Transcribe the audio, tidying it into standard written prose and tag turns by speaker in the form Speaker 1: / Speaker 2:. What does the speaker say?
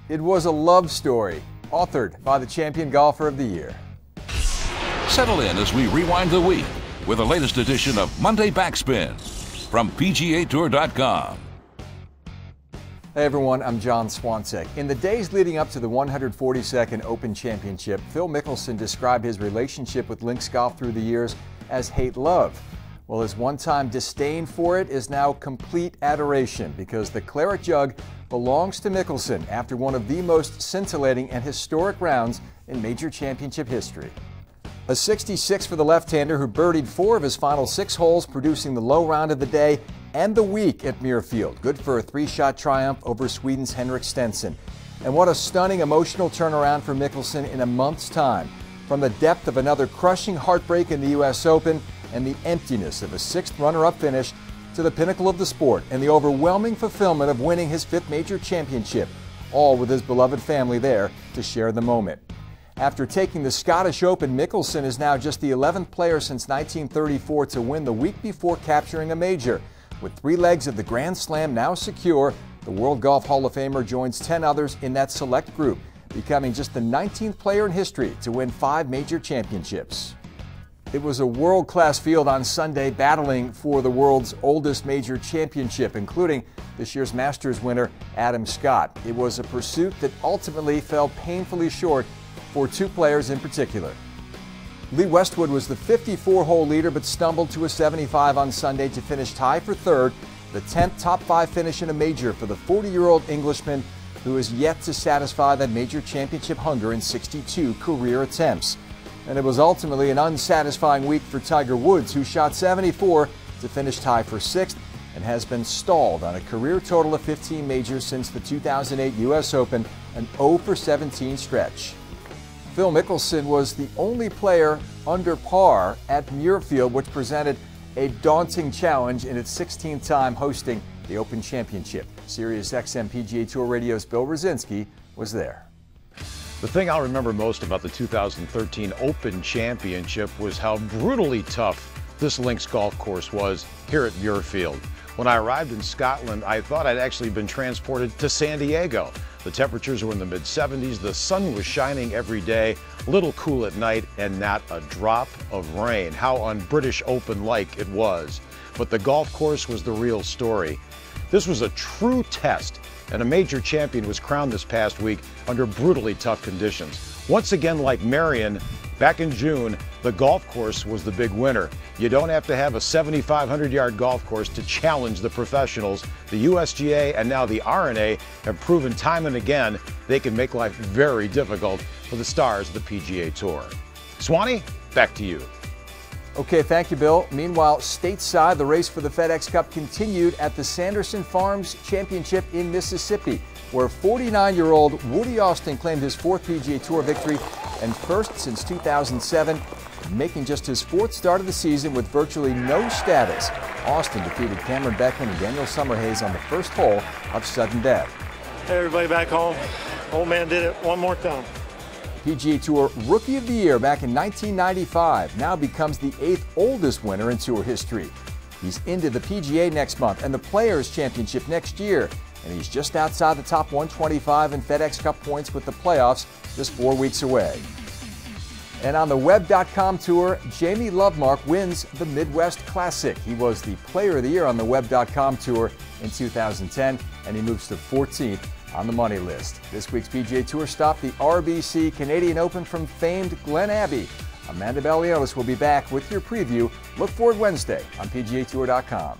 Speaker 1: It was a love story, authored by the champion golfer of the year.
Speaker 2: Settle in as we rewind the week with the latest edition of Monday Backspin from PGA TOUR.com.
Speaker 1: Hey everyone, I'm John Swantek. In the days leading up to the 142nd Open Championship, Phil Mickelson described his relationship with links golf through the years as hate-love. Well, his one-time disdain for it is now complete adoration because the claret jug belongs to Mickelson after one of the most scintillating and historic rounds in major championship history. A 66 for the left-hander who birdied 4 of his final 6 holes, producing the low round of the day and the week at Muirfield. Good for a 3-shot triumph over Sweden's Henrik Stenson. And what a stunning emotional turnaround for Mickelson in a month's time. From the depth of another crushing heartbreak in the U.S. Open and the emptiness of a 6th runner-up finish to the pinnacle of the sport and the overwhelming fulfillment of winning his 5th major championship, all with his beloved family there to share the moment. After taking the Scottish Open, Mickelson is now just the 11th player since 1934 to win the week before capturing a major. With 3 legs of the Grand Slam now secure, the World Golf Hall of Famer joins 10 others in that select group, becoming just the 19th player in history to win 5 major championships. It was a world-class field on Sunday battling for the world's oldest major championship, including this year's Masters winner, Adam Scott. It was a pursuit that ultimately fell painfully short for 2 players in particular. Lee Westwood was the 54-hole leader but stumbled to a 75 on Sunday to finish tied for 3rd, the 10th top 5 finish in a major for the 40-year-old Englishman who is yet to satisfy that major championship hunger in 62 career attempts. And it was ultimately an unsatisfying week for Tiger Woods, who shot 74 to finish tied for 6th and has been stalled on a career total of 15 majors since the 2008 U.S. Open, an 0 for 17 stretch. Phil Mickelson was the only player under par at Muirfield, which presented a daunting challenge in its 16th time hosting the Open Championship. SiriusXM PGA Tour Radio's Bill Rosinski was there.
Speaker 3: The thing I'll remember most about the 2013 Open Championship was how brutally tough this links golf course was here at Muirfield. When I arrived in Scotland, I thought I'd actually been transported to San Diego. The temperatures were in the mid-70s, the sun was shining every day, a little cool at night, and not a drop of rain. How un-British Open-like it was. But the golf course was the real story. This was a true test, and a major champion was crowned this past week under brutally tough conditions. Once again, like Marion, back in June, the golf course was the big winner. You don't have to have a 7,500-yard golf course to challenge the professionals. The USGA and now the R&A have proven time and again they can make life very difficult for the stars of the PGA Tour. Swanee, back to you.
Speaker 1: Okay, thank you, Bill. Meanwhile, stateside, the race for the FedEx Cup continued at the Sanderson Farms Championship in Mississippi, where 49-year-old Woody Austin claimed his 4th PGA Tour victory and 1st since 2007, making just his 4th start of the season with virtually no status. Austin defeated Cameron Beckman and Daniel Summerhays on the 1st hole of sudden death.
Speaker 4: Hey, everybody back home. Old man did it one more time.
Speaker 1: PGA Tour Rookie of the Year back in 1995 now becomes the 8th oldest winner in Tour history. He's into the PGA next month and the Players Championship next year, and he's just outside the top 125 in FedEx Cup points with the playoffs just 4 weeks away. And on the Web.com Tour, Jamie Lovemark wins the Midwest Classic. He was the Player of the Year on the Web.com Tour in 2010, and he moves to 14th on the money list. This week's PGA Tour stop, the RBC Canadian Open from famed Glen Abbey. Amanda Balionis will be back with your preview. Look forward Wednesday on PGA Tour.com.